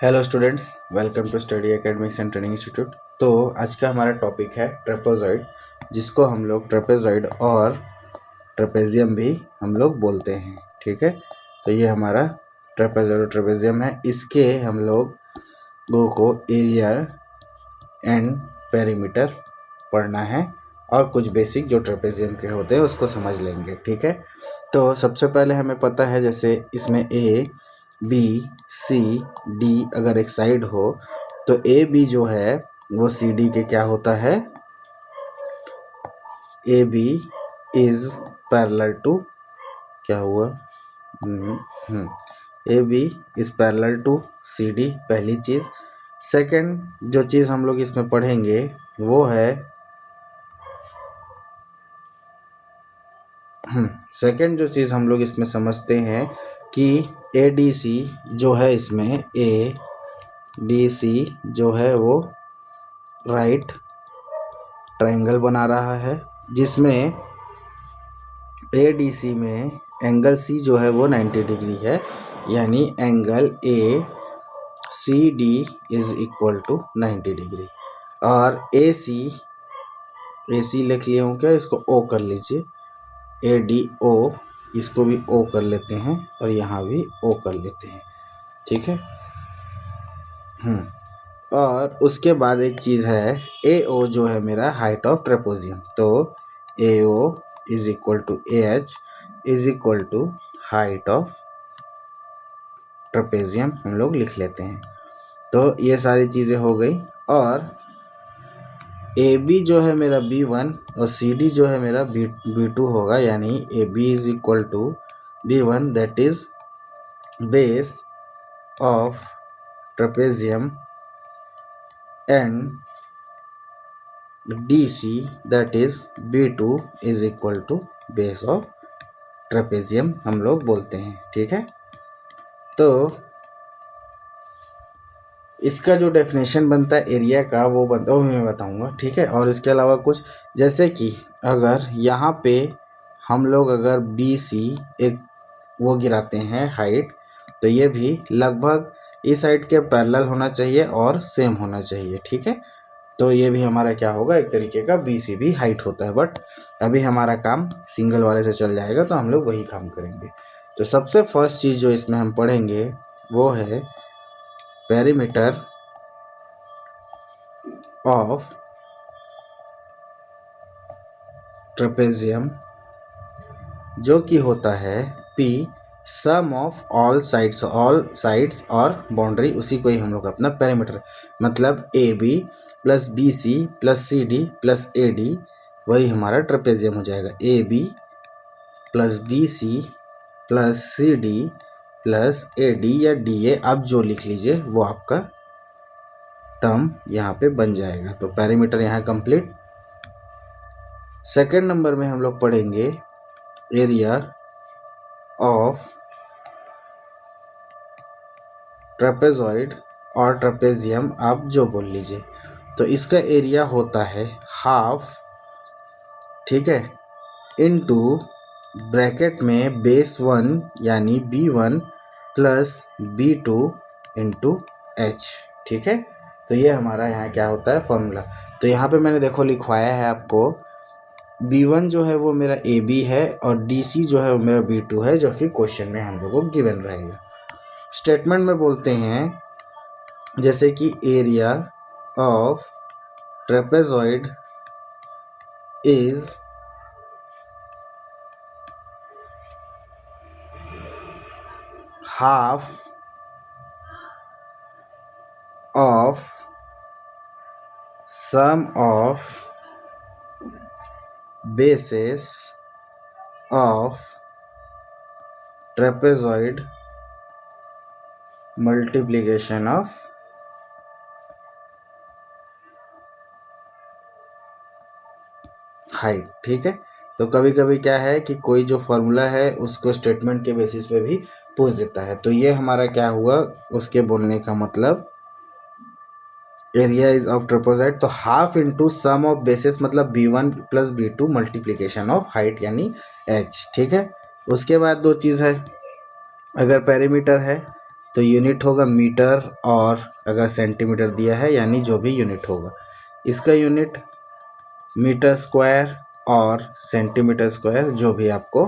Hello students, welcome to study academics and training institute. तो आज का हमारा टॉपिक है ट्रेपेजॉइड, जिसको हम लोग ट्रेपेजॉइड और ट्रेपेजियम भी हम लोग बोलते हैं। ठीक है, तो ये हमारा ट्रेपेजॉइड और ट्रेपेजियम है। इसके हम लोगों को एरिया एंड पेरीमीटर पढ़ना है और कुछ बेसिक जो ट्रेपेजियम के होते हैं उसको समझ लेंगे। ठीक है, तो सबसे पहले हमें पता है जैसे इसमें ए बी सी डी अगर एक साइड हो तो ए बी जो है वो सी डी के क्या होता है, A B is parallel to, क्या हुआ, A B is parallel to C D, पहली चीज़। सेकंड जो चीज़ हम लोग इसमें पढ़ेंगे वो है सेकंड जो चीज़ हम लोग इसमें समझते हैं कि ए डी सी जो है, इसमें ए डी सी जो है वो राइट ट्रायंगल बना रहा है, जिसमें ए डी सी में एंगल सी जो है वो 90 डिग्री है, यानी angle A C D is equal to 90 degree. और ए सी लिख लिया हूँ क्या, इसको ओ कर लीजिए, ए डी ओ, इसको भी ओ कर लेते हैं और यहाँ भी ओ कर लेते हैं। ठीक है, और उसके बाद एक चीज़ है ए ओ जो है मेरा हाइट ऑफ ट्रेपेजियम, तो A O is equal to A H is equal to height of trapezium हम लोग लिख लेते हैं। तो ये सारी चीज़ें हो गई। और ए बी जो है मेरा B1 और सी डी जो है मेरा B2 होगा, यानी A B is equal to B1 that is base of trapezium and DC that is B2 is equal to base of trapezium हम लोग बोलते हैं। ठीक है, तो इसका जो डेफिनेशन बनता है एरिया का वो बनता है, वो मैं बताऊंगा। ठीक है, और इसके अलावा कुछ जैसे कि अगर यहाँ पे हम लोग अगर BC एक वो गिराते हैं हाइट, तो ये भी लगभग इस साइड के पैरेलल होना चाहिए और सेम होना चाहिए। ठीक है, तो ये भी हमारा क्या होगा, एक तरीके का BC भी हाइट होता है, बट अभी हमारा काम सिंगल वाले से चल जाएगा तो हम लोग वही काम करेंगे। तो सबसे फर्स्ट चीज़ जो इसमें हम पढ़ेंगे वो है पेरीमीटर ऑफ ट्रेपेजियम, जो कि होता है P sum of all sides और बाउंड्री, उसी को ही हम लोग अपना पेरीमीटर, मतलब A B plus B C plus C D plus A D, वही हमारा ट्रेपेजियम हो जाएगा। A B plus B C plus C D plus A D या डी ए, आप जो लिख लीजिए वो आपका टर्म यहाँ पे बन जाएगा। तो पेरीमीटर यहाँ कंप्लीट। सेकेंड नंबर में हम लोग पढ़ेंगे एरिया ऑफ ट्रेपेजॉइड और ट्रेपेजियम, आप जो बोल लीजिए। तो इसका एरिया होता है हाफ, ठीक है, इनटू ब्रैकेट में बेस 1 यानी B1 plus B2 into H। ठीक है, तो ये हमारा यहाँ क्या होता है फॉर्मूला। तो यहाँ पे मैंने देखो लिखवाया है आपको, B1 जो है वो मेरा AB है और DC जो है वो मेरा B2 है, जो कि क्वेश्चन में हम लोगों को गिवन रहेगा। स्टेटमेंट में बोलते हैं जैसे कि area of trapezoid is half of sum of basis of trapezoid multiplication of height. ठीक है, तो कभी कभी क्या है कि कोई जो फॉर्मूला है उसको स्टेटमेंट के बेसिस पे भी पूछ देता है। तो ये हमारा क्या हुआ, उसके बोलने का मतलब एरिया इज ऑफ ट्रेपेजॉइड, तो half into sum of basis, मतलब B1 plus B2 multiplication of height यानी H। ठीक है, उसके बाद दो चीज़ है, अगर पेरीमीटर है तो यूनिट होगा मीटर, और अगर सेंटीमीटर दिया है यानी जो भी यूनिट होगा, इसका यूनिट मीटर स्क्वायर और सेंटीमीटर स्क्वायर, जो भी आपको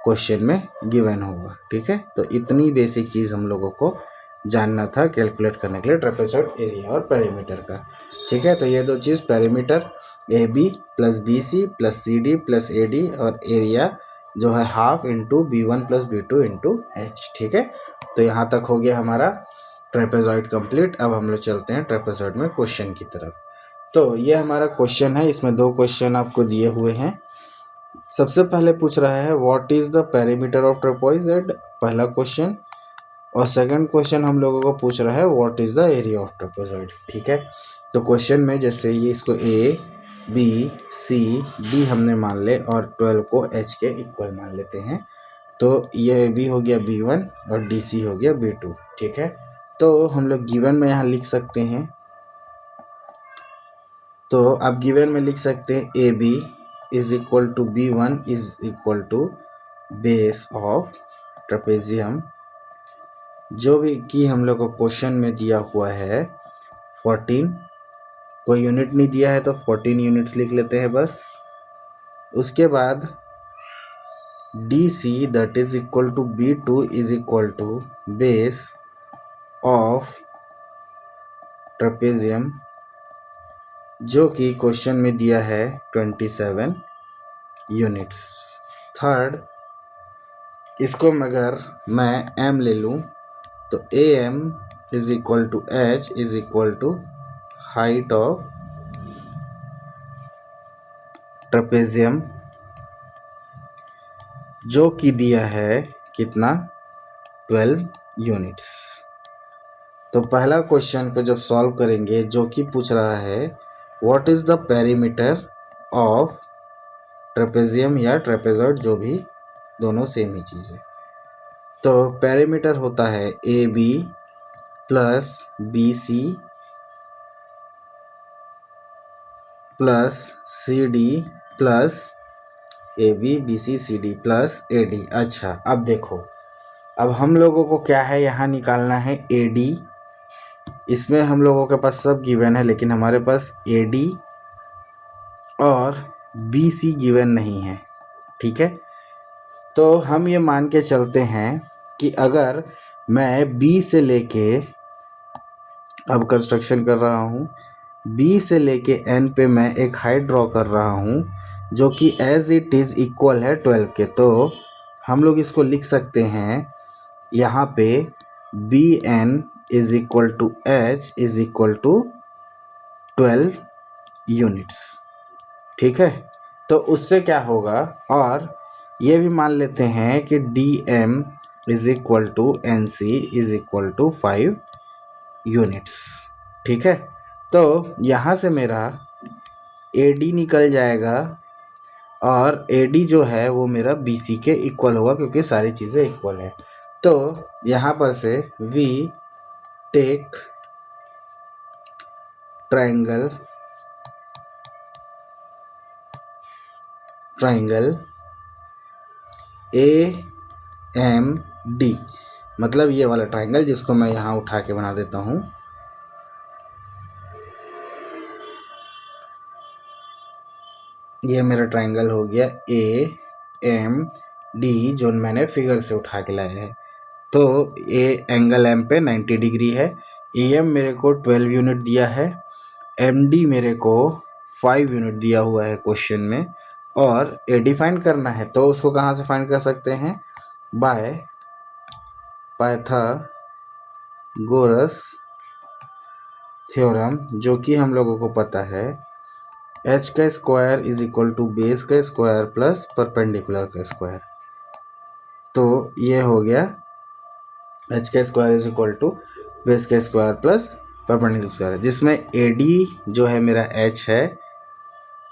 क्वेश्चन में गिवन होगा। ठीक है, तो इतनी बेसिक चीज़ हम लोगों को जानना था कैलकुलेट करने के लिए ट्रेपेजॉइड एरिया और पेरीमीटर का। ठीक है, तो ये दो चीज़, perimeter A B plus B C plus C D plus A D, और एरिया जो है half into B one plus B two into H. ठीक है, तो यहाँ तक हो गया हमारा ट्रेपेजॉइड कंप्लीट। अब हम लोग चलते हैं ट्रेपेजॉइड में क्वेश्चन की तरफ। तो ये हमारा क्वेश्चन है, इसमें दो क्वेश्चन आपको दिए हुए हैं। सबसे पहले पूछ रहा है what is the perimeter of trapezoid, पहला क्वेश्चन, और सेकंड क्वेश्चन हम लोगों को पूछ रहा है what is the area of trapezoid. ठीक है, तो क्वेश्चन में जैसे ये इसको ए बी सी डी हमने मान ले और 12 को एच के इक्वल मान लेते हैं, तो ये बी हो गया B1 और डी सी हो गया B2। ठीक है, तो हम लोग गिवन में यहाँ लिख सकते हैं, तो अब गिवन में लिख सकते हैं A B is equal to B1 is equal to base of trapezium, जो भी कि हम लोग को क्वेश्चन में दिया हुआ है 14, कोई यूनिट नहीं दिया है तो 14 यूनिट्स लिख लेते हैं बस। उसके बाद D C that is equal to B2 is equal to base of trapezium, जो कि क्वेश्चन में दिया है 27 यूनिट्स। थर्ड, इसको अगर मैं m ले लूँ तो AM is equal to H is equal to height of trapezium, जो कि दिया है कितना 12 यूनिट्स। तो पहला क्वेश्चन को जब सॉल्व करेंगे, जो कि पूछ रहा है what is the perimeter of trapezium या ट्रेपेजॉइड, जो भी दोनों सेम ही चीज़ है। तो पेरीमीटर होता है A B plus B C plus C D plus A B B C C D plus A D. अच्छा, अब देखो, अब हम लोगों को क्या है, यहाँ निकालना है ए डी। इसमें हम लोगों के पास सब गिवन है, लेकिन हमारे पास ए डी और बी सी गिवन नहीं है। ठीक है, तो हम ये मान के चलते हैं कि अगर मैं बी से लेके, अब कंस्ट्रक्शन कर रहा हूँ, बी से लेके एन पे मैं एक हाइट ड्रॉ कर रहा हूँ, जो कि एज इट इज़ इक्वल है 12 के, तो हम लोग इसको लिख सकते हैं यहाँ पे B N is equal to H is equal to 12 units. ठीक है, तो उससे क्या होगा, और ये भी मान लेते हैं कि D M is equal to N C is equal to 5 units. ठीक है, तो यहाँ से मेरा ए डी निकल जाएगा, और ए डी जो है वो मेरा बी सी के इक्वल होगा, क्योंकि सारी चीज़ें इक्वल है। तो यहाँ पर से we take triangle A M D, मतलब ये वाला ट्राइंगल, जिसको मैं यहाँ उठा के बना देता हूँ। ये मेरा ट्राइंगल हो गया ए एम डी, जो मैंने फिगर से उठा के लाया है। तो ए एंगल एम पे 90 डिग्री है, ए एम मेरे को 12 यूनिट दिया है, एम डी मेरे को 5 यूनिट दिया हुआ है क्वेश्चन में, और ए डी फाइंड करना है। तो उसको कहाँ से फाइंड कर सकते हैं, बाय पाइथागोरस थ्योरम, जो कि हम लोगों को पता है एच का square is equal to base का स्क्वायर प्लस परपेंडिकुलर का स्क्वायर। तो ये हो गया एच का square is equal to base का स्क्वायर प्लस परपेंडिकुलर स्क्वायर, जिसमें ए डी जो है मेरा एच है,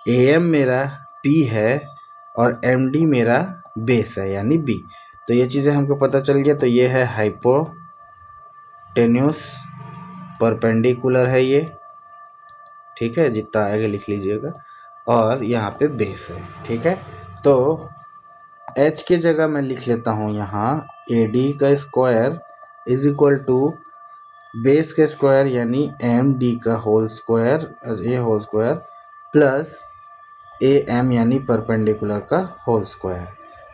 ए एम मेरा पी है, और एम डी मेरा बेस है यानी बी। तो ये चीज़ें हमको पता चल गया। तो ये है हाइपोटेन्यूस, परपेंडिकुलर है ये, ठीक है, जितना आगे लिख लीजिएगा, और यहाँ पे बेस है। ठीक है, तो एच के जगह मैं लिख लेता हूँ यहाँ ए डी का square is equal to base का स्क्वायर यानी एम डी का whole square A whole square plus A M यानी परपेंडिकुलर का होल स्क्वायर।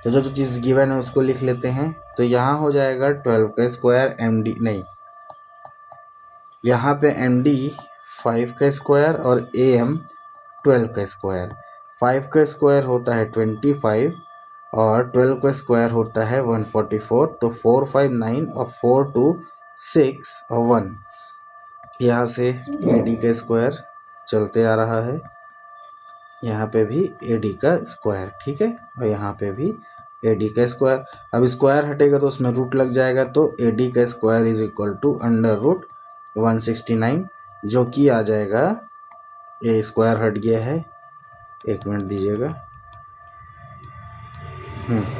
तो जो जो चीज़ गिवन है उसको लिख लेते हैं। तो यहाँ हो जाएगा 12 का स्क्वायर एम डी नहीं, यहाँ पे एम डी 5 का स्क्वायर और ए एम 12 का स्क्वायर। 5 का स्क्वायर होता है 25 और 12 का स्क्वायर होता है 144। तो 4 5 9 और 4 2 6 और 1, यहाँ से ए डी का स्क्वायर चलते आ रहा है, यहाँ पे भी ए डी का स्क्वायर, ठीक है, और यहाँ पे भी ए डी का स्क्वायर। अब स्क्वायर हटेगा तो उसमें रूट लग जाएगा, तो ए डी का square is equal to under root 169, जो कि आ जाएगा, ए स्क्वायर हट गया है, एक मिनट दीजिएगा।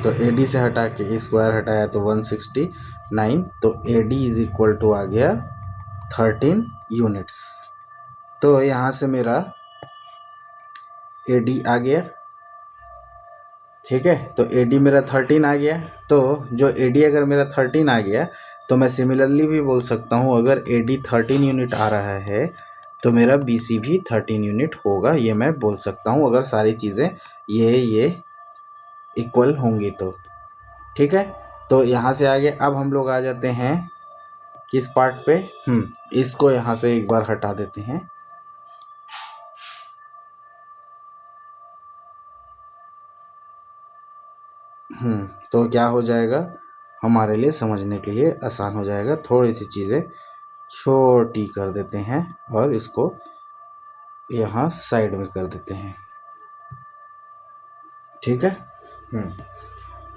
तो ए डी से हटा के ए स्क्वायर हटाया तो 169, तो A D is equal to आ गया 13 यूनिट्स। तो यहाँ से मेरा ए डी आ गया, ठीक है। तो ए डी मेरा 13 आ गया। तो जो ए डी अगर मेरा 13 आ गया तो मैं सिमिलरली भी बोल सकता हूँ, अगर ए डी 13 यूनिट आ रहा है तो मेरा बी सी भी 13 यूनिट होगा, ये मैं बोल सकता हूँ अगर सारी चीज़ें ये इक्वल होंगी तो, ठीक है। तो यहाँ से आगे अब हम लोग आ जाते हैं किस पार्ट पे, इसको यहाँ से एक बार हटा देते हैं। तो क्या हो जाएगा, हमारे लिए समझने के लिए आसान हो जाएगा। थोड़ी सी चीज़ें छोटी कर देते हैं और इसको यहाँ साइड में कर देते हैं, ठीक है।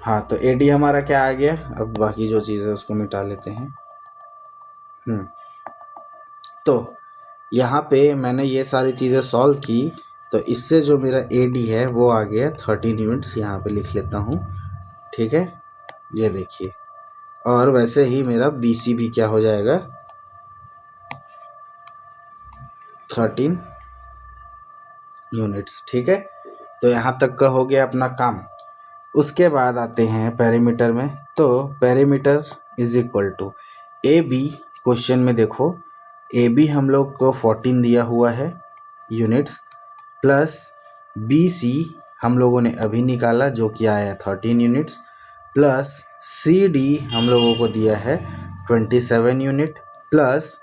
हाँ, तो ए डी हमारा क्या आ गया। अब बाकी जो चीज़ है उसको मिटा लेते हैं। तो यहाँ पे मैंने ये सारी चीज़ें सॉल्व की, तो इससे जो मेरा ए डी है वो आ गया 13 यूनिट्स, यहाँ पे लिख लेता हूँ, ठीक है, ये देखिए। और वैसे ही मेरा बी सी भी क्या हो जाएगा 13 यूनिट्स, ठीक है। तो यहाँ तक का हो गया अपना काम। उसके बाद आते हैं पेरीमीटर में। तो perimeter is equal to A B, question में देखो ए बी हम लोग को 14 दिया हुआ है यूनिट्स, प्लस बी सी हम लोगों ने अभी निकाला जो कि आया 13 यूनिट्स, प्लस सी डी हम लोगों को दिया है 27 यूनिट, प्लस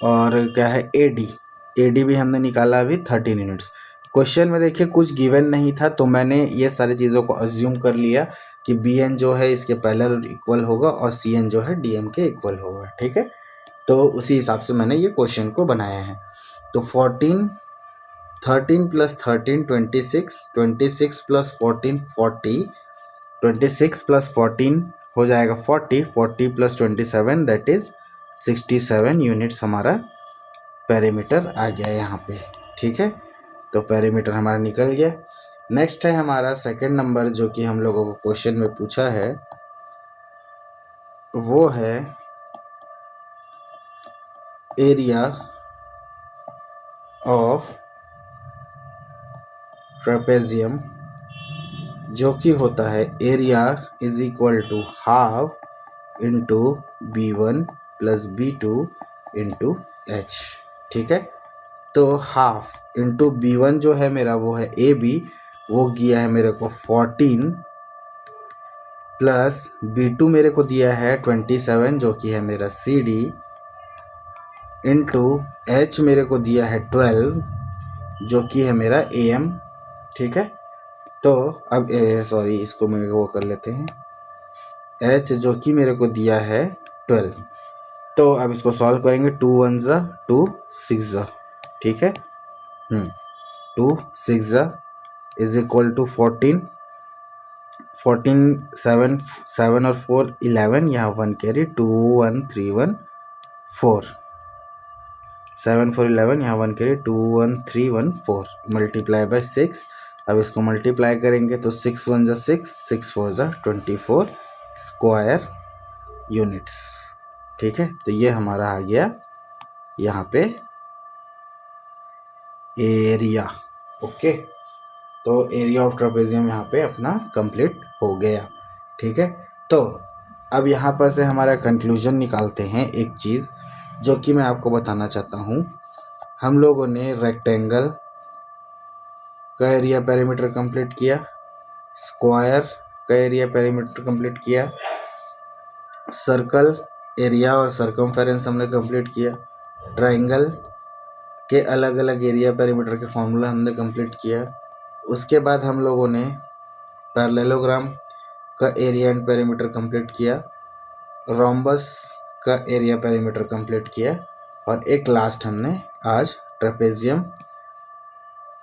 और क्या है ए डी भी हमने निकाला अभी 13 यूनिट्स। क्वेश्चन में देखिए कुछ गिवन नहीं था, तो मैंने ये सारी चीज़ों को अज्यूम कर लिया कि बी एन जो है इसके पैरेलल इक्वल होगा और सी एन जो है डी एम के इक्वल होगा, ठीक है। तो उसी हिसाब से मैंने ये क्वेश्चन को बनाया है। तो 13 प्लस 13 26 प्लस 14 40, 26 प्लस 14 हो जाएगा 40 प्लस 27 दैट इज 67 यूनिट्स हमारा पेरीमीटर आ गया यहाँ पे, ठीक है। तो पेरीमीटर हमारा निकल गया। नेक्स्ट है हमारा सेकंड नंबर, जो कि हम लोगों को क्वेश्चन में पूछा है, वो है एरिया ऑफ ट्रेपेजियम, जो कि होता है area is equal to half into B1 plus B2 into H, ठीक है। तो हाफ इंटू B1 जो है मेरा वो है ए बी, वो दिया है मेरे को 14, प्लस B2 मेरे को दिया है 27 जो कि है मेरा सी डी, इंटू एच मेरे को दिया है 12 जो कि है मेरा ए एम, ठीक है। तो अब सॉरी इसको मैं वो कर लेते हैं, एच जो कि मेरे को दिया है 12। तो अब इसको सॉल्व करेंगे, 2 1 ज़ा 2 6 ज़ा, ठीक है। 2 6 ज़ा इज इक्वल टू 14 7 और 4 11, यहाँ 1 कैरी 2 1 3 1 4, 7 4 11, यहाँ 1 कैरी 2 1 3 1 4 मल्टीप्लाई बाय 6। अब इसको मल्टीप्लाई करेंगे तो 6 1 ज़ा 6, 6 4 ज़ा 24 स्क्वायर यूनिट्स, ठीक है। तो ये हमारा आ गया यहाँ पे एरिया, ओके। तो एरिया ऑफ ट्रेपेजियम यहाँ पे अपना कंप्लीट हो गया, ठीक है। तो अब यहाँ पर से हमारा कंक्लूजन निकालते हैं एक चीज़ जो कि मैं आपको बताना चाहता हूँ। हम लोगों ने रेक्टेंगल का एरिया पेरीमीटर कंप्लीट किया, स्क्वायर का एरिया पेरीमीटर कंप्लीट किया, सर्कल एरिया और सर्कमफेरेंस हमने कंप्लीट किया, ट्राइंगल के अलग अलग एरिया पेरीमीटर के फॉर्मूला हमने कंप्लीट किया। उसके बाद हम लोगों ने पैरेललोग्राम का एरिया एंड पेरीमीटर कंप्लीट किया, रोम्बस का एरिया पेरीमीटर कंप्लीट किया, और एक लास्ट हमने आज ट्रेपेजियम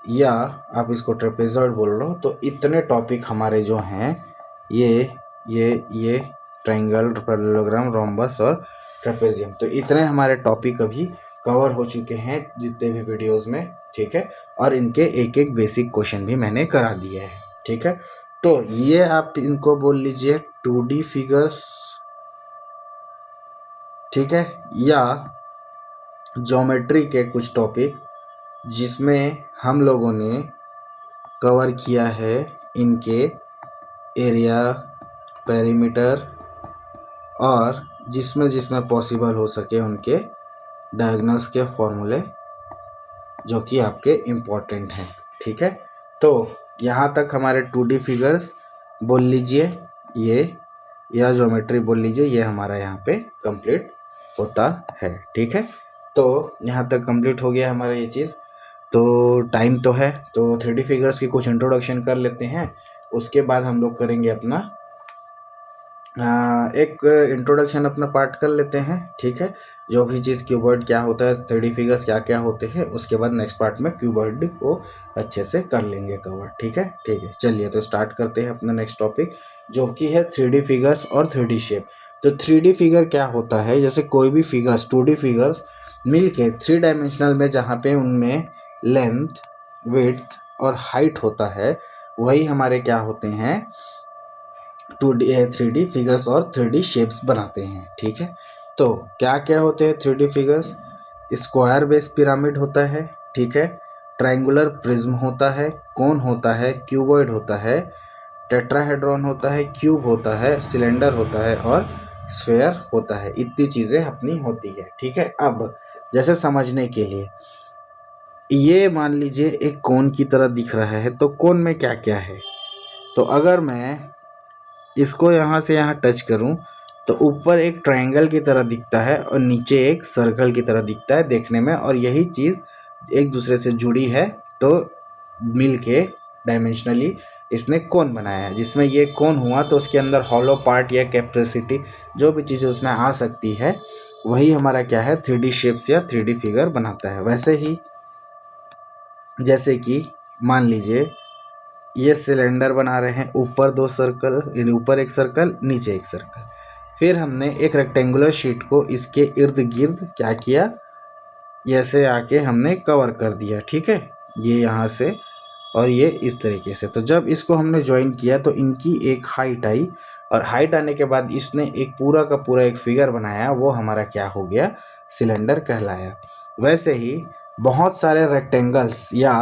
या आप इसको ट्रेपेजॉइड बोल रहे हो। तो इतने टॉपिक हमारे जो हैं ये ट्रायंगल, पैरेललोग्राम, रोम्बस और ट्रेपेजियम, तो इतने हमारे टॉपिक अभी कवर हो चुके हैं जितने भी वीडियोस में, ठीक है। और इनके एक एक बेसिक क्वेश्चन भी मैंने करा दिए हैं, ठीक है। तो ये आप इनको बोल लीजिए 2D फिगर्स, ठीक है, या ज्योमेट्री के कुछ टॉपिक जिसमें हम लोगों ने कवर किया है इनके एरिया, पेरीमीटर और जिसमें जिसमें पॉसिबल हो सके उनके डायगोनल्स के फॉर्मूले जो कि आपके इम्पोर्टेंट हैं, ठीक है। तो यहाँ तक हमारे 2D फिगर्स बोल लीजिए ये, या ज्योमेट्री बोल लीजिए, ये हमारा यहाँ पे कंप्लीट होता है, ठीक है। तो यहाँ तक कंप्लीट हो गया हमारा ये चीज़। तो टाइम तो है, तो 3D फिगर्स की कुछ इंट्रोडक्शन कर लेते हैं, उसके बाद हम लोग करेंगे अपना एक इंट्रोडक्शन अपना पार्ट कर लेते हैं, ठीक है। जो भी चीज़ क्यूबॉइड क्या होता है, 3D फिगर्स क्या क्या होते हैं, उसके बाद नेक्स्ट पार्ट में क्यूबॉइड को अच्छे से कर लेंगे कवर, ठीक है। ठीक है, चलिए तो स्टार्ट करते हैं अपना नेक्स्ट टॉपिक जो कि है 3D फिगर्स और 3D शेप। तो 3D फिगर क्या होता है, जैसे कोई भी फिगर्स 2D फिगर्स मिल के 3 डायमेंशनल में जहाँ पे उनमें लेंथ, विड्थ और हाइट होता है, वही हमारे क्या होते हैं 2D 3D फिगर्स और 3D शेप्स बनाते हैं, ठीक है। तो क्या क्या होते हैं 3D figures, square base pyramid होता है, ठीक है, ट्रायंगुलर प्रिज्म होता है, कोन होता है, क्यूबॉइड होता है, टेट्राहेड्रॉन होता है, क्यूब होता है, सिलेंडर होता है और स्फेयर होता है। इतनी चीज़ें अपनी होती है, ठीक है। अब जैसे समझने के लिए ये मान लीजिए एक कोन की तरह दिख रहा है, तो कोन में क्या क्या है, तो अगर मैं इसको यहाँ से यहाँ टच करूँ तो ऊपर एक ट्रायंगल की तरह दिखता है और नीचे एक सर्कल की तरह दिखता है देखने में, और यही चीज़ एक दूसरे से जुड़ी है, तो मिल के डायमेंशनली इसने कोन बनाया है। जिसमें ये कोन हुआ तो उसके अंदर हॉलो पार्ट या कैपेसिटी जो भी चीज़ें उसमें आ सकती है, वही हमारा क्या है 3D शेप्स या 3D फिगर बनाता है। वैसे ही जैसे कि मान लीजिए ये सिलेंडर बना रहे हैं, ऊपर 2 सर्कल, यानी ऊपर एक सर्कल नीचे एक सर्कल, फिर हमने एक रेक्टेंगुलर शीट को इसके इर्द गिर्द क्या किया, ऐसे आके हमने कवर कर दिया, ठीक है, ये यहाँ से और ये इस तरीके से। तो जब इसको हमने ज्वाइन किया तो इनकी एक हाइट आई, और हाइट आने के बाद इसने एक पूरा का पूरा एक फिगर बनाया, वो हमारा क्या हो गया सिलेंडर कहलाया। वैसे ही बहुत सारे रेक्टेंगल्स या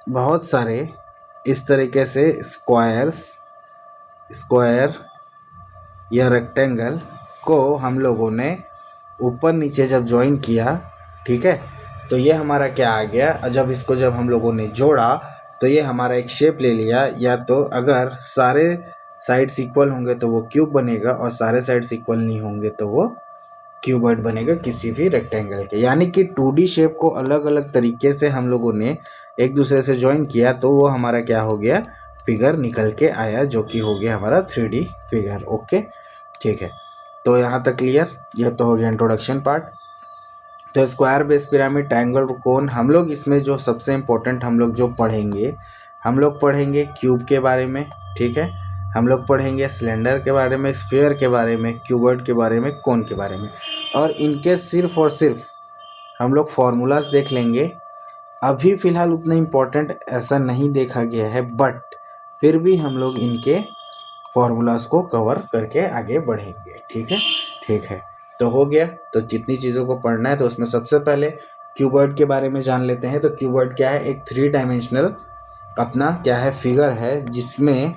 बहुत सारे इस तरीके से स्क्वायर या रेक्टेंगल को हम लोगों ने ऊपर नीचे जब ज्वाइन किया, ठीक है, तो ये हमारा क्या आ गया, और जब हम लोगों ने जोड़ा तो ये हमारा एक शेप ले लिया। या तो अगर सारे साइड्स इक्वल होंगे तो वो क्यूब बनेगा, और सारे साइड्स इक्वल नहीं होंगे तो वो क्यूबॉइड बनेगा किसी भी रेक्टेंगल के। यानी कि 2D शेप को अलग अलग तरीके से हम लोगों ने एक दूसरे से ज्वाइन किया, तो वो हमारा क्या हो गया फिगर निकल के आया, जो कि हो गया हमारा 3D फिगर। ओके, ठीक है, तो यहाँ तक क्लियर। यह तो हो गया इंट्रोडक्शन पार्ट। तो स्क्वायर बेस पिरामिड, ट्रायंगल, कोन, हम लोग इसमें जो सबसे इम्पोर्टेंट हम लोग जो पढ़ेंगे, हम लोग पढ़ेंगे क्यूब के बारे में, ठीक है, हम लोग पढ़ेंगे सिलेंडर के बारे में, स्फीयर के बारे में, क्यूबॉइड के बारे में, कोन के बारे में, और इनके सिर्फ और सिर्फ हम लोग फार्मूलाज देख लेंगे। अभी फ़िलहाल उतना इम्पोर्टेंट ऐसा नहीं देखा गया है, बट फिर भी हम लोग इनके फार्मूलाज को कवर करके आगे बढ़ेंगे, ठीक है। ठीक है, तो हो गया। तो जितनी चीज़ों को पढ़ना है तो उसमें सबसे पहले क्यूबॉइड के बारे में जान लेते हैं। तो क्यूबॉइड क्या है, एक 3 डायमेंशनल अपना क्या है फिगर है, जिसमें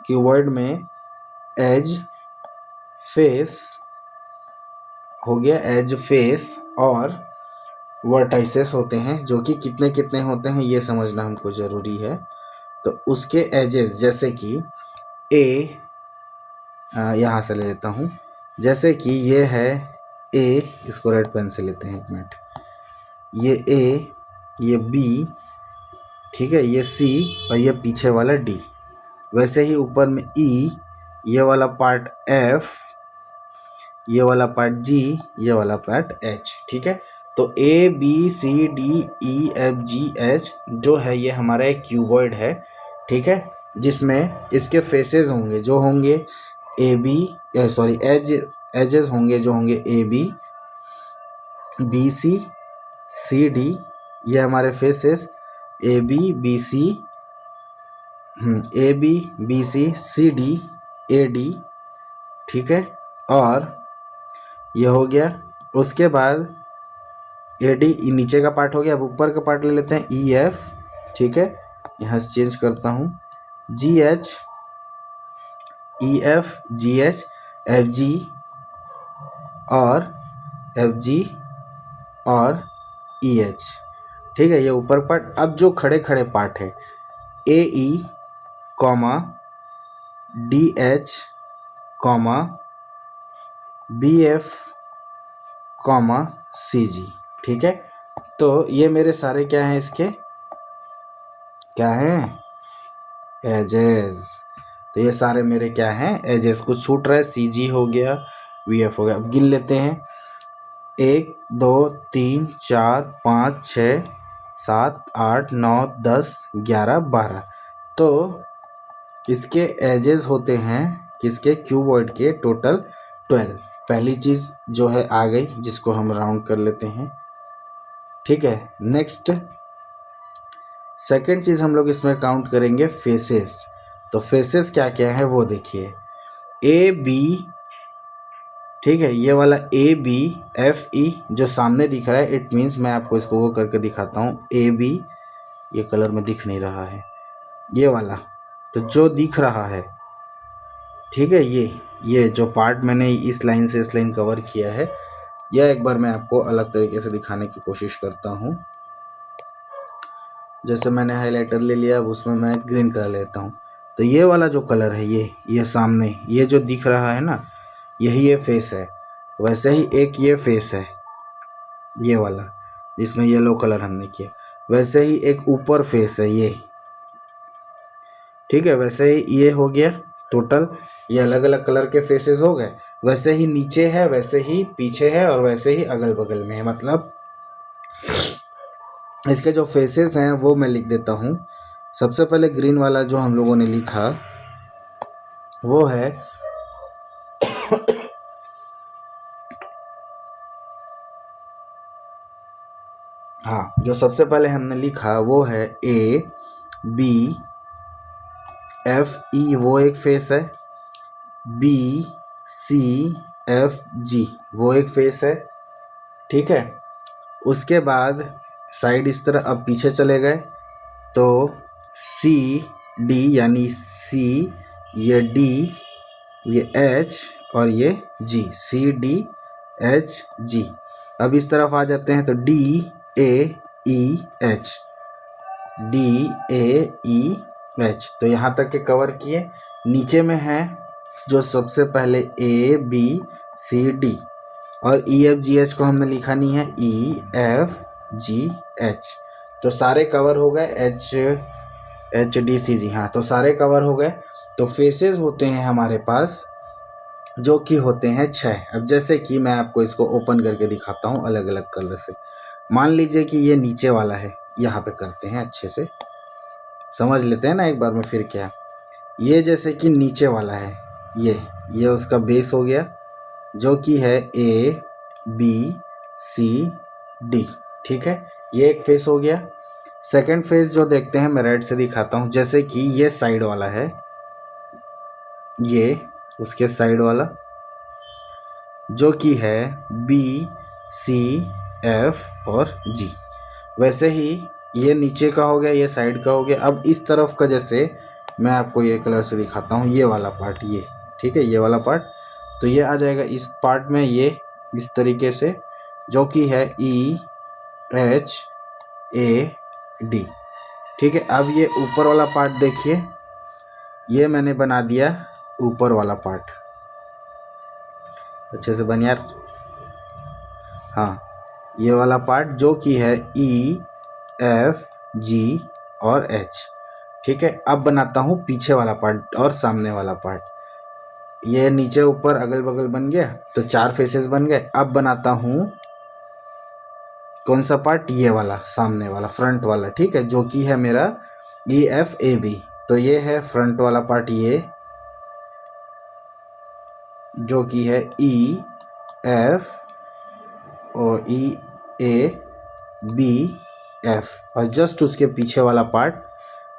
क्यूबॉइड में एज फेस हो गया, एज फेस, और वर्टाइसेस होते हैं जो कि कितने कितने होते हैं ये समझना हमको ज़रूरी है। तो उसके एजेस जैसे कि ए, यहाँ से ले लेता हूँ, जैसे कि ये है ए, इसको रेड पेन से लेते हैं, एक मिनट, ये ए, ये बी, ठीक है, ये सी, और ये पीछे वाला डी। वैसे ही ऊपर में ई, ये वाला पार्ट एफ, ये वाला पार्ट जी, ये वाला पार्ट एच, ठीक है। तो A B C D E F G H जो है ये हमारा एक क्यूबॉइड है, ठीक है, जिसमें इसके फेसेस होंगे जो होंगे ए बी, सॉरी एजेस होंगे जो होंगे A B, B C D, ये हमारे faces A B C, A B C D A D, ठीक है। और ये हो गया, उसके बाद ए डी नीचे का पार्ट हो गया। अब ऊपर का पार्ट ले लेते हैं ई एफ, ठीक है, यहाँ से चेंज करता हूँ, जी एच, ई F G H, F G और एफ जी और ई एच, ठीक है, ये ऊपर पार्ट। अब जो खड़े खड़े पार्ट है A E comma D H comma B F comma C G, ठीक है। तो ये मेरे सारे क्या हैं, इसके क्या हैं, एजेस। तो ये सारे मेरे क्या हैं, एजेस। कुछ छूट रहा है, सी जी हो गया, वी एफ हो गया। अब गिन लेते हैं, 1 2 3 4 5 6 7 8 9 10 11 12। तो इसके एजेस होते हैं किसके, क्यूबॉइड के, टोटल 12। पहली चीज़ जो है आ गई, जिसको हम राउंड कर लेते हैं, ठीक है। नेक्स्ट सेकेंड चीज़ हम लोग इसमें काउंट करेंगे फेसेस। तो फेसेस क्या क्या है वो देखिए, ए बी, ठीक है, ये वाला ए बी एफ ई जो सामने दिख रहा है, इट मीन्स, मैं आपको इसको वो करके दिखाता हूँ, ए बी, ये कलर में दिख नहीं रहा है, ये वाला, तो जो दिख रहा है, ठीक है, ये जो पार्ट मैंने इस लाइन से इस लाइन कवर किया है, यह एक बार मैं आपको अलग तरीके से दिखाने की कोशिश करता हूँ। जैसे मैंने हाइलाइटर ले लिया, अब उसमें मैं ग्रीन कलर लेता हूँ। तो ये वाला जो कलर है, ये सामने ये जो दिख रहा है ना, यही ये फेस है। वैसे ही एक ये फेस है, ये वाला जिसमें येलो कलर हमने किया, वैसे ही एक ऊपर फेस है ये, ठीक है। वैसे ही ये हो गया टोटल, ये अलग अलग कलर के फेसेस हो गए। वैसे ही नीचे है, वैसे ही पीछे है, और वैसे ही अगल बगल में है। मतलब इसके जो फेसेस हैं वो मैं लिख देता हूँ। सबसे पहले ग्रीन वाला जो हम लोगों ने लिखा वो है हाँ, जो सबसे पहले हमने लिखा वो है ए बी एफ ई, वो एक फेस है, बी सी एफ जी, वो एक फेस है, ठीक है। उसके बाद साइड इस तरह अब पीछे चले गए, तो सी डी, यानी सी, ये डी, ये एच और ये जी, सी डी एच जी। अब इस तरफ आ जाते हैं, तो D A E H, D A E H, तो यहाँ तक के कवर किए। नीचे में है जो सबसे पहले ए बी सी डी, और ई एफ जी एच को हमने लिखा नहीं है, ई एफ जी एच, तो सारे कवर हो गए, एच डी सी जी, हाँ, तो सारे कवर हो गए। तो फेसेस होते हैं हमारे पास जो कि होते हैं 6। अब जैसे कि मैं आपको इसको ओपन करके दिखाता हूँ अलग अलग कलर से। मान लीजिए कि ये नीचे वाला है, यहाँ पे करते हैं, अच्छे से समझ लेते हैं ना एक बार में। फिर क्या, ये जैसे कि नीचे वाला है, ये उसका बेस हो गया, जो कि है ए बी सी डी, ठीक है, ये एक फेस हो गया। सेकंड फेस जो देखते हैं, मैं रेड से दिखाता हूँ, जैसे कि ये साइड वाला है, ये उसके साइड वाला जो कि है बी सी एफ और जी। वैसे ही ये नीचे का हो गया, ये साइड का हो गया। अब इस तरफ का, जैसे मैं आपको ये कलर से दिखाता हूँ, ये वाला पार्ट, ये, ठीक है, ये वाला पार्ट। तो ये आ जाएगा इस पार्ट में, ये इस तरीके से, जो कि है EHAD। ठीक है, अब ये ऊपर वाला पार्ट देखिए, ये मैंने बना दिया ऊपर वाला पार्ट। अच्छे से बन यार। हाँ, ये वाला पार्ट जो कि है EFG और H। ठीक है, अब बनाता हूँ पीछे वाला पार्ट और सामने वाला पार्ट। ये नीचे ऊपर अगल बगल बन गया, तो 4 फेसेस बन गए। अब बनाता हूँ कौन सा पार्ट, ये वाला सामने वाला फ्रंट वाला। ठीक है, जो कि है मेरा EFAB। तो ये है फ्रंट वाला पार्ट, ये जो कि है EF और EABF, और जस्ट उसके पीछे वाला पार्ट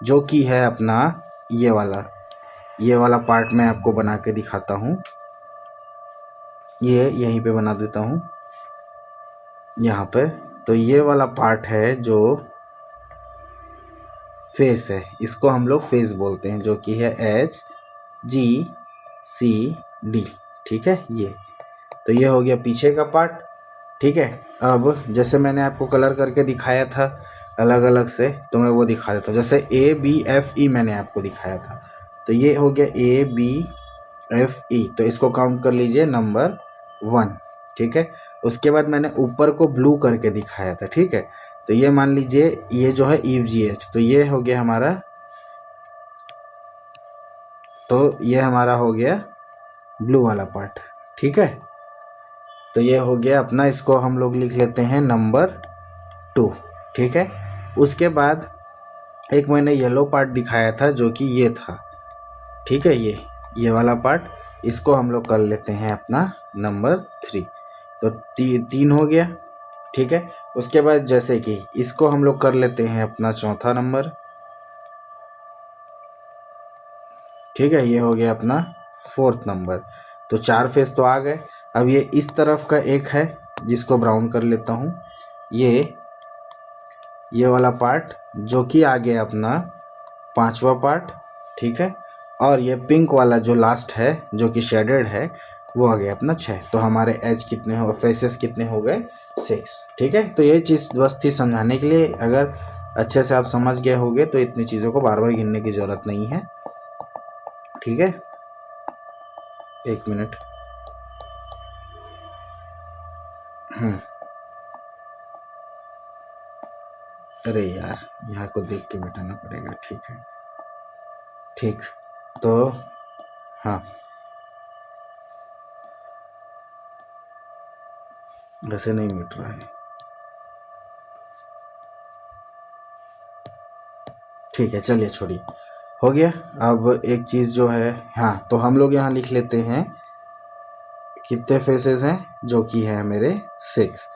जो कि है अपना ये वाला पार्ट मैं आपको बना के दिखाता हूँ। ये यहीं पे बना देता हूँ, यहाँ पे। तो ये वाला पार्ट है जो फेस है, इसको हम लोग फेस बोलते हैं, जो कि है HGCD। ठीक है, ये तो ये हो गया पीछे का पार्ट। ठीक है, अब जैसे मैंने आपको कलर करके दिखाया था अलग अलग से, तो मैं वो दिखा देता हूँ। जैसे ABFE मैंने आपको दिखाया था, तो ये हो गया ABFE, तो इसको काउंट कर लीजिए नंबर 1। ठीक है, उसके बाद मैंने ऊपर को ब्लू करके दिखाया था। ठीक है, तो ये मान लीजिए ये जो है EFGH, तो ये हो गया हमारा, तो ये हमारा हो गया ब्लू वाला पार्ट। ठीक है, तो ये हो गया अपना, इसको हम लोग लिख लेते हैं नंबर 2। ठीक है, उसके बाद एक मैंने येलो पार्ट दिखाया था जो कि ये था। ठीक है, ये वाला पार्ट, इसको हम लोग कर लेते हैं अपना नंबर 3। तो 3 हो गया। ठीक है, उसके बाद जैसे कि इसको हम लोग कर लेते हैं अपना चौथा नंबर। ठीक है, ये हो गया अपना 4th नंबर। तो 4 फेस तो आ गए। अब ये इस तरफ का एक है जिसको ब्राउन कर लेता हूँ, ये वाला पार्ट जो कि आ गया अपना 5वां पार्ट। ठीक है, और ये पिंक वाला जो लास्ट है जो कि शेडेड है, वो आ गया अपना 6। तो हमारे एज कितने हो, फेसेस कितने हो गए, 6। ठीक है, तो ये चीज़ बस थी समझाने के लिए। अगर अच्छे से आप समझ गए होंगे तो इतनी चीज़ों को बार बार गिनने की ज़रूरत नहीं है। ठीक है, 1 मिनट। अरे यार, यहाँ को देख के मिटाना पड़ेगा। ठीक है, ठीक, तो हाँ, वैसे नहीं मिट रहा है। ठीक है, चलिए छोड़िए, हो गया। अब एक चीज़ जो है, हाँ, तो हम लोग यहाँ लिख लेते हैं कितने फेसेस हैं, जो कि है मेरे 6।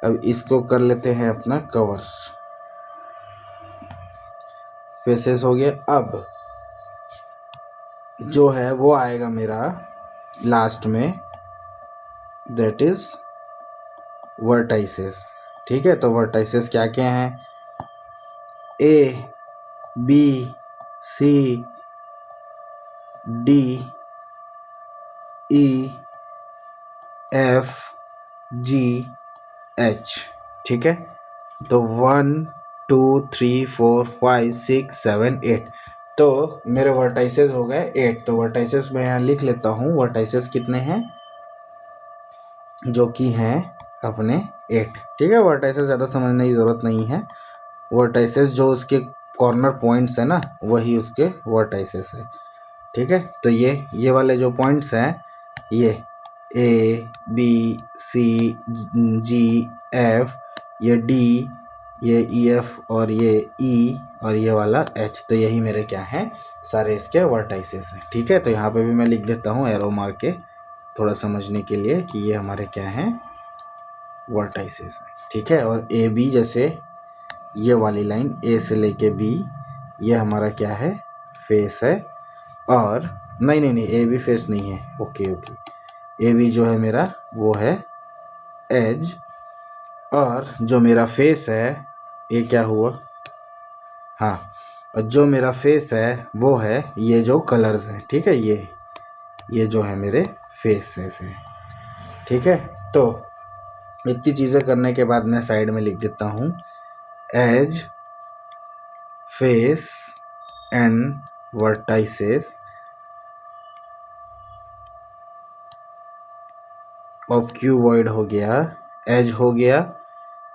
अब इसको कर लेते हैं अपना कवर, फेसेस हो गए। अब जो है वो आएगा मेरा लास्ट में, दैट इज वर्टाइसेस। ठीक है, तो वर्टाइसेस क्या क्या हैं, ABCDEFGH। ठीक है, तो 1 2 3 4 5 6 7 8, तो मेरे वर्टाइसेस हो गए 8। तो वर्टाइसेस मैं यहाँ लिख लेता हूँ, वर्टाइसेस कितने हैं, जो कि हैं अपने 8। ठीक है, वर्टाइसेस ज़्यादा समझने की ज़रूरत नहीं है। वर्टाइसेस जो उसके कॉर्नर पॉइंट्स है ना, वही उसके वर्टाइसेस है। ठीक है, तो ये वाले जो पॉइंट्स हैं, ये ABCG, ये D, ये EF, और ये E, और ये वाला H। तो यही मेरे क्या हैं, सारे इसके वर्टाइसेस हैं। ठीक है, तो यहाँ पे भी मैं लिख देता हूँ एरो मार के, थोड़ा समझने के लिए कि ये हमारे क्या हैं, वर्टाइसेस हैं। ठीक है, और AB, जैसे ये वाली लाइन A से लेके B, ये हमारा क्या है, फेस है। और नहीं, AB फेस नहीं है, ओके, AB जो है मेरा वो है एज, और जो मेरा फेस है, ये क्या हुआ, हाँ, और जो मेरा फेस है वो है ये जो कलर्स हैं। ठीक है, ये जो है मेरे फेसेस हैं, ठीक है। तो इतनी चीज़ें करने के बाद मैं साइड में लिख देता हूँ edge, face and vertices of cuboid हो गया, एज हो गया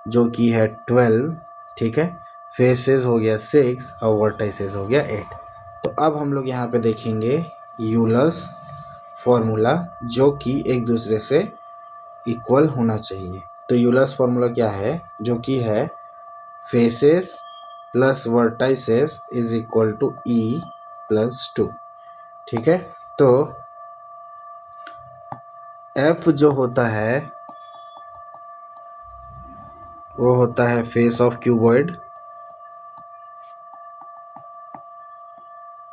जो कि है 12, ठीक है, फेसेस हो गया 6 और वर्टाइसेस हो गया 8। तो अब हम लोग यहाँ पे देखेंगे यूलर्स फॉर्मूला जो कि एक दूसरे से इक्वल होना चाहिए। तो यूलर्स फॉर्मूला क्या है, जो कि है faces plus vertices is equal to E plus 2, ठीक है। तो एफ जो होता है वो होता है फेस ऑफ क्यूबॉइड,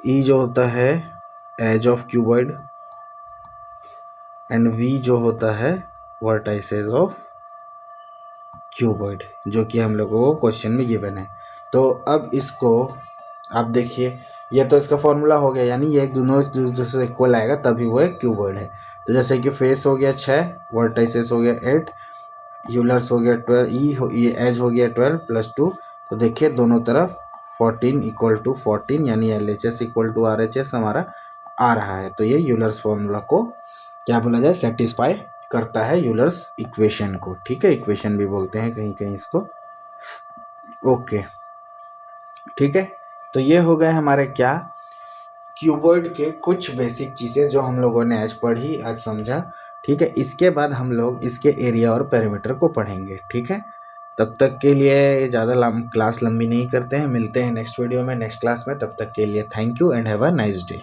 ई जो होता है edge of cuboid and V जो होता है वर्टाइसेस ऑफ क्यूबॉइड, जो कि हम लोगों को क्वेश्चन में गिवन है। तो अब इसको आप देखिए, ये तो इसका फॉर्मूला हो गया, यानी ये दोनों एक दूसरे से इक्वल आएगा तभी वो एक क्यूबॉइड है। तो जैसे कि फेस हो गया 6, वर्टाइसेस हो गया 8, यूलर्स हो गया 12, ये एज हो गया 12 प्लस 2। तो देखिए दोनों तरफ 14 इक्वल टू 14, यानी LHS इक्वल टू RHS हमारा आ रहा है। तो ये यूलर्स फॉर्मूला को क्या बोला जाए, सेटिस्फाई करता है यूलर्स इक्वेशन को, ठीक है। इक्वेशन भी बोलते हैं कहीं कहीं इसको, ओके, ठीक है। तो ये हो गए हमारे क्या, क्यूबॉइड के कुछ बेसिक चीज़ें जो हम लोगों ने आज पढ़ी, आज समझा, ठीक है। इसके बाद हम लोग इसके एरिया और पेरीमीटर को पढ़ेंगे, ठीक है। तब तक के लिए ज़्यादा क्लास लंबी नहीं करते हैं, मिलते हैं नेक्स्ट वीडियो में, नेक्स्ट क्लास में। तब तक के लिए thank you and have a nice day.